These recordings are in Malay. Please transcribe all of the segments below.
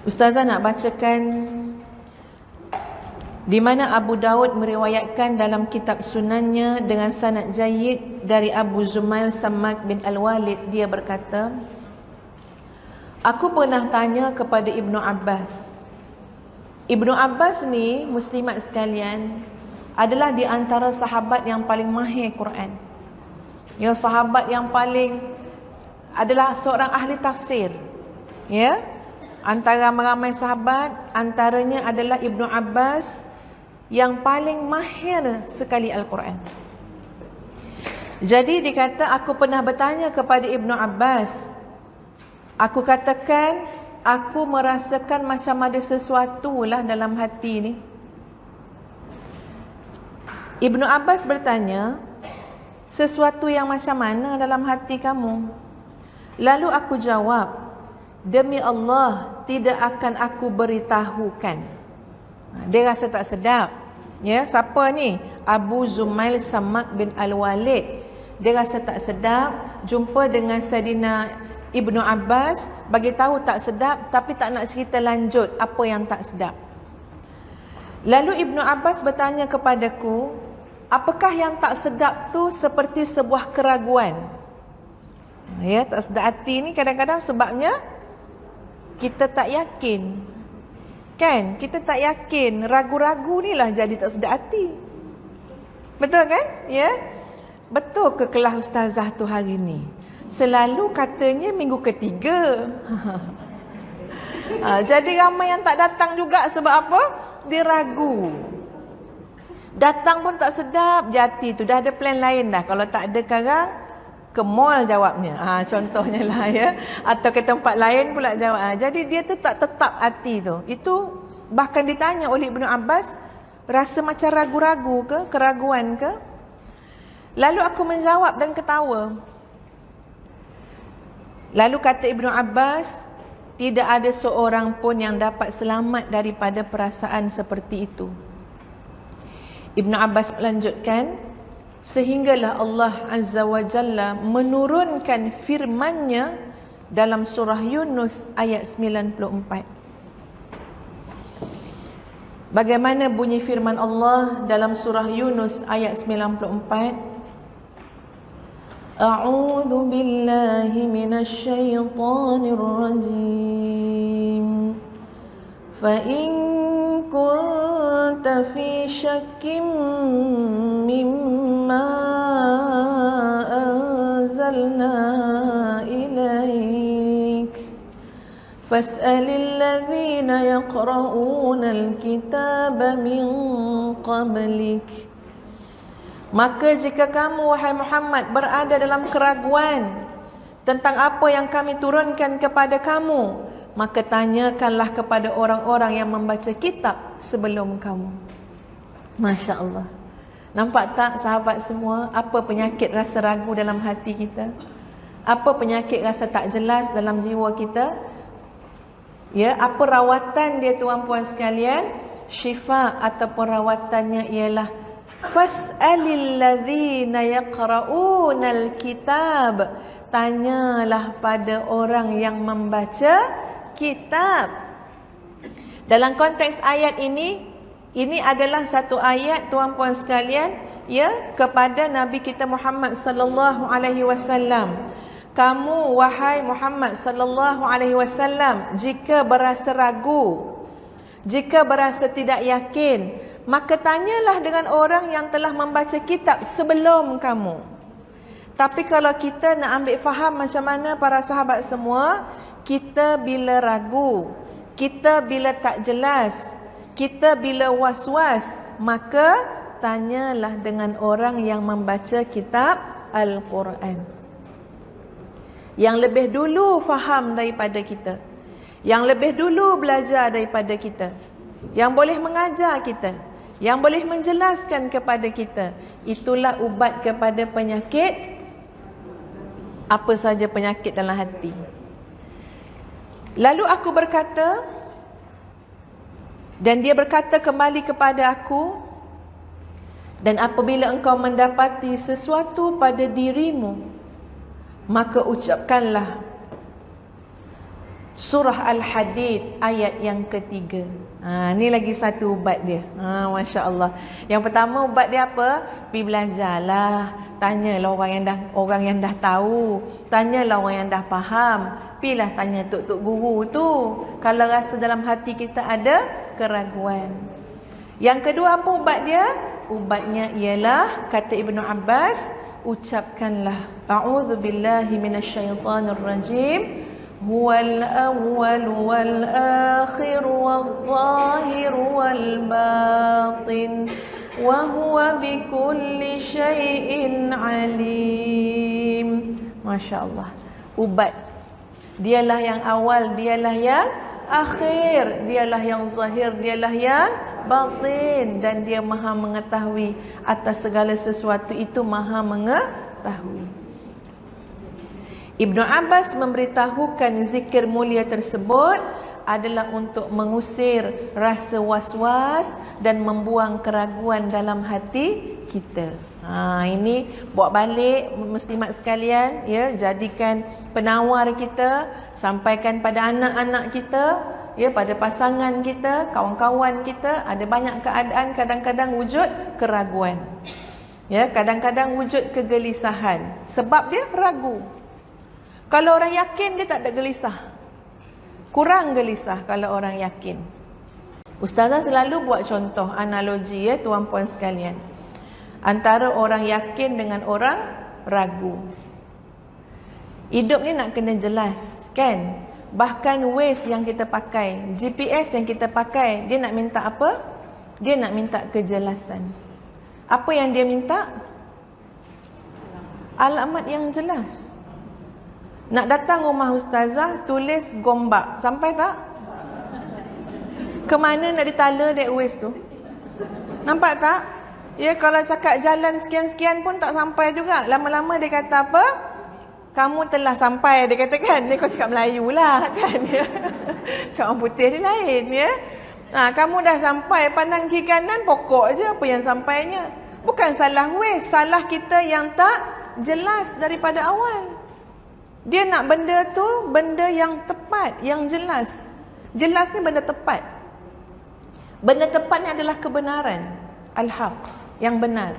Ustazah nak bacakan di mana Abu Daud meriwayatkan dalam kitab sunannya dengan sanad jayyid dari Abu Zumail Sammak bin Al-Walid. Dia berkata, aku pernah tanya kepada Ibnu Abbas. Ibnu Abbas ni, muslimat sekalian, adalah di antara sahabat yang paling mahir Quran. Ya, sahabat yang paling adalah seorang ahli tafsir. Ya, antara ramai sahabat, antaranya adalah Ibnu Abbas yang paling mahir sekali Al-Quran. Jadi dikata, aku pernah bertanya kepada Ibnu Abbas. Aku katakan, aku merasakan macam ada sesuatu lah dalam hati ni. Ibnu Abbas bertanya, sesuatu yang macam mana dalam hati kamu? Lalu aku jawab, demi Allah, tidak akan aku beritahukan. Dia rasa tak sedap. Ya, siapa ni? Abu Zumail Sammak bin Al-Walid. Dia rasa tak sedap jumpa dengan Saidina Ibnu Abbas, bagi tahu tak sedap tapi tak nak cerita lanjut apa yang tak sedap. Lalu Ibnu Abbas bertanya kepadaku, apakah yang tak sedap tu seperti sebuah keraguan? Ya, tak sedap hati ni kadang-kadang sebabnya kita tak yakin. Kan? Kita tak yakin, ragu-ragu ni lah jadi tak sedap hati. Betul kan? Ya. Betul ke kelas ustazah tu hari ni? Selalu katanya minggu ketiga. Jadi ramai yang tak datang juga sebab apa? Dia ragu. Datang pun tak sedap hati tu. Dah ada plan lain dah. Kalau tak ada sekarang, ke mall jawabnya. Contohnya lah ya. Atau ke tempat lain pula jawab. Jadi dia tu tak tetap hati tu. Itu bahkan ditanya oleh Ibnu Abbas, rasa macam ragu-ragu ke? Keraguan ke? Lalu aku menjawab dan ketawa. Lalu kata Ibnu Abbas, tidak ada seorang pun yang dapat selamat daripada perasaan seperti itu. Ibnu Abbas melanjutkan, sehinggalah Allah Azza wa Jalla menurunkan firman-Nya dalam surah Yunus ayat 94. Bagaimana bunyi firman Allah dalam surah Yunus ayat 94? A'udzu billahi minasy syaithanir rajim. Fa in kunta fi syakkim mimma anzalna ilaik fas'alil ladzina yaqra'unal kitaba min qablik. Maka jika kamu, wahai Muhammad, berada dalam keraguan tentang apa yang kami turunkan kepada kamu, maka tanyakanlah kepada orang-orang yang membaca kitab sebelum kamu. Masya Allah. Nampak tak sahabat semua, apa penyakit rasa ragu dalam hati kita? Apa penyakit rasa tak jelas dalam jiwa kita? Ya, apa rawatan dia tuan-puan sekalian? Syifa ataupun rawatannya ialah fas'alil ladzina yaqra'unal kitab. Tanyalah pada orang yang membaca kitab. Dalam konteks ayat ini adalah satu ayat tuan-puan sekalian ya kepada Nabi kita Muhammad sallallahu alaihi wasallam. Kamu wahai Muhammad sallallahu alaihi wasallam, jika berasa ragu, jika berasa tidak yakin, maka tanyalah dengan orang yang telah membaca kitab sebelum kamu. Tapi kalau kita nak ambil faham macam mana para sahabat semua, kita bila ragu, kita bila tak jelas, kita bila was-was, maka tanyalah dengan orang yang membaca kitab Al-Quran, yang lebih dulu faham daripada kita, yang lebih dulu belajar daripada kita, yang boleh mengajar kita, yang boleh menjelaskan kepada kita. Itulah ubat kepada penyakit, apa saja penyakit dalam hati. Lalu aku berkata, dan dia berkata kembali kepada aku, dan apabila engkau mendapati sesuatu pada dirimu, maka ucapkanlah, Surah Al-Hadid ayat yang ketiga. Ni lagi satu ubat dia. Masya Allah. Yang pertama ubat dia apa? Pergi belajarlah. Tanyalah orang yang dah tahu. Tanyalah orang yang dah faham. Pergilah tanya tok-tok guru tu. Kalau rasa dalam hati kita ada keraguan. Yang kedua apa ubat dia? Ubatnya ialah kata Ibnu Abbas, ucapkanlah a'udzubillahi minasyaitonirrajim. Huwal awwal wal akhir wal zahir wal batin wa huwa bikulli syai'in alim. Masya Allah. Ubat. Dialah yang awal, dialah yang akhir, dialah yang zahir, dialah yang batin, dan dia maha mengetahui atas segala sesuatu itu, maha mengetahui. Ibnu Abbas memberitahukan zikir mulia tersebut adalah untuk mengusir rasa was-was dan membuang keraguan dalam hati kita. Ini bawa balik muslimat sekalian, ya, jadikan penawar kita, sampaikan pada anak-anak kita, ya, pada pasangan kita, kawan-kawan kita. Ada banyak keadaan kadang-kadang wujud keraguan. Ya, kadang-kadang wujud kegelisahan sebab dia ragu. Kalau orang yakin dia tak ada gelisah. Kurang gelisah kalau orang yakin. Ustazah selalu buat contoh analogi, ya tuan-puan sekalian, antara orang yakin dengan orang ragu. Hidup ni nak kena jelas, kan? Bahkan Waze yang kita pakai, GPS yang kita pakai, dia nak minta apa? Dia nak minta kejelasan. Apa yang dia minta? Alamat yang jelas. Nak datang rumah ustazah, tulis Gombak. Sampai tak? Kemana nak ditala dek Waze tu? Nampak tak? Ya, kalau cakap jalan sekian-sekian pun tak sampai juga. Lama-lama dia kata apa? Kamu telah sampai, dia kata kan. Dia kau cakap Melayu lah kan. Cakap orang putih dia lain, ya. Kamu dah sampai, pandang kiri kanan, pokok je apa yang sampainya. Bukan salah Waze, salah kita yang tak jelas daripada awal. Dia nak benda tu benda yang tepat, yang jelas. Jelas ni benda tepat. Benda tepat ni adalah kebenaran, al-haq, yang benar.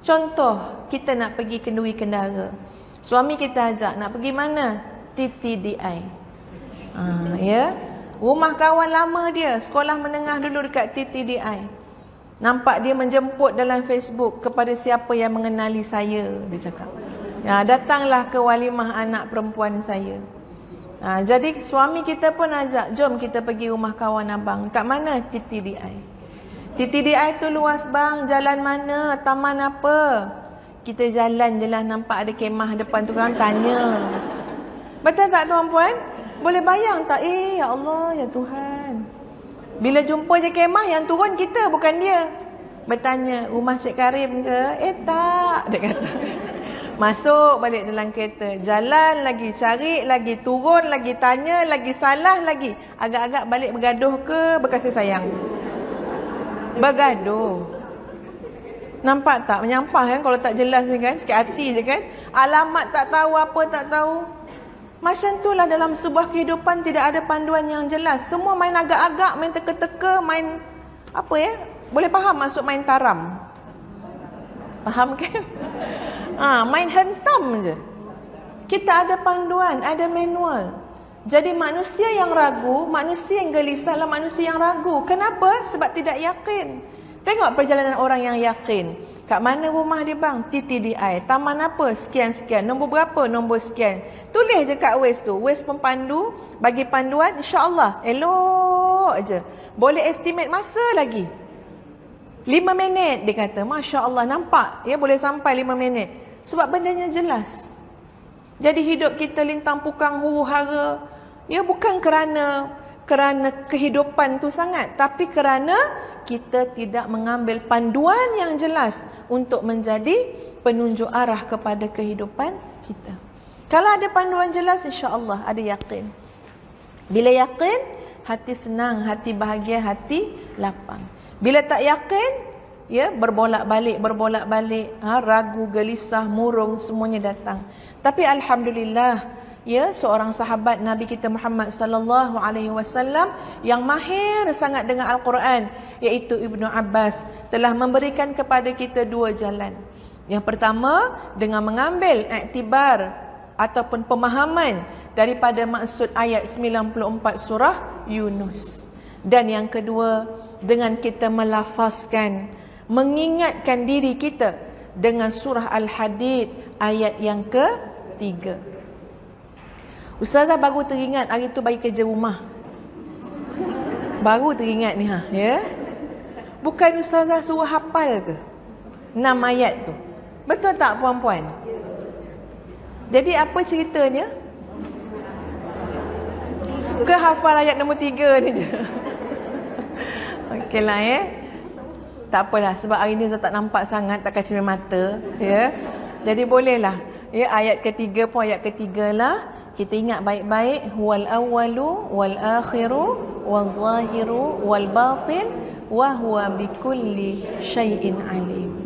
Contoh, kita nak pergi kenduri kendara. Suami kita ajak, nak pergi mana? TTDI. Ya. Rumah kawan lama dia, sekolah menengah dulu dekat TTDI. Nampak dia menjemput dalam Facebook kepada siapa yang mengenali saya, dia cakap. Ya, datanglah ke walimah anak perempuan saya. Jadi suami kita pun ajak, jom kita pergi rumah kawan abang. Kat mana? TTDI. TTDI tu luas bang, jalan mana, taman apa? Kita jalan je lah, nampak ada kemah depan tu, orang tanya. Betul tak tuan-puan? Boleh bayang tak? Ya Allah, ya Tuhan. Bila jumpa je kemah, yang turun kita, bukan dia. Bertanya, rumah Cik Karim ke? Tak, dia kata. Masuk balik dalam kereta, jalan lagi, cari lagi, turun lagi, tanya lagi, salah lagi. Agak-agak balik bergaduh ke berkasih sayang? Bergaduh. Nampak tak? Menyampah kan kalau tak jelas ni kan? Sikit hati je kan? Alamat tak tahu, apa tak tahu. Macam itulah dalam sebuah kehidupan tidak ada panduan yang jelas. Semua main agak-agak, main teka-teka, main apa ya? Boleh faham maksud main taram? Faham kan? Main hentam je. Kita ada panduan, ada manual. Jadi manusia yang ragu, manusia yang gelisah adalah manusia yang ragu. Kenapa? Sebab tidak yakin. Tengok perjalanan orang yang yakin. Kat mana rumah dia bang? TTDI. Taman apa? Sekian-sekian. Nombor berapa? Nombor sekian. Tulis je kat Waze tu. Waze pemandu, bagi panduan, insya-Allah elok je. Boleh estimate masa lagi. 5 minit dia kata. Masya Allah, nampak? Ya, boleh sampai 5 minit. Sebab bendanya jelas. Jadi hidup kita lintang pukang huru-hara. Ya, bukan kerana kehidupan tu sangat, tapi kerana kita tidak mengambil panduan yang jelas untuk menjadi penunjuk arah kepada kehidupan kita. Kalau ada panduan jelas, insya-Allah ada yakin. Bila yakin, hati senang, hati bahagia, hati lapang. Bila tak yakin, ya, berbolak-balik, ragu, gelisah, murung, semuanya datang. Tapi alhamdulillah, ya, seorang sahabat Nabi kita Muhammad sallallahu alaihi wasallam yang mahir sangat dengan Al-Quran, iaitu Ibnu Abbas, telah memberikan kepada kita dua jalan. Yang pertama, dengan mengambil iktibar ataupun pemahaman daripada maksud ayat 94 surah Yunus. Dan yang kedua, dengan kita melafazkan, mengingatkan diri kita dengan surah Al-Hadid ayat yang ke-3. Ustazah baru teringat hari tu bagi kerja rumah. Baru teringat ni ya. Bukan ustazah suruh hafal ke 6 ayat tu? Betul tak puan-puan? Jadi apa ceritanya? Ke hafal ayat nombor 3 ni je. Okeylah ya. Tak apalah, sebab hari ni Ustaz tak nampak sangat, tak kasi mata ya. Jadi bolehlah ya, ayat ketiga pun ayat ketiga lah. Kita ingat baik-baik, huwal awwalu wal akhiru wal zahiru wal batin wa huwa bikulli syai'in alim.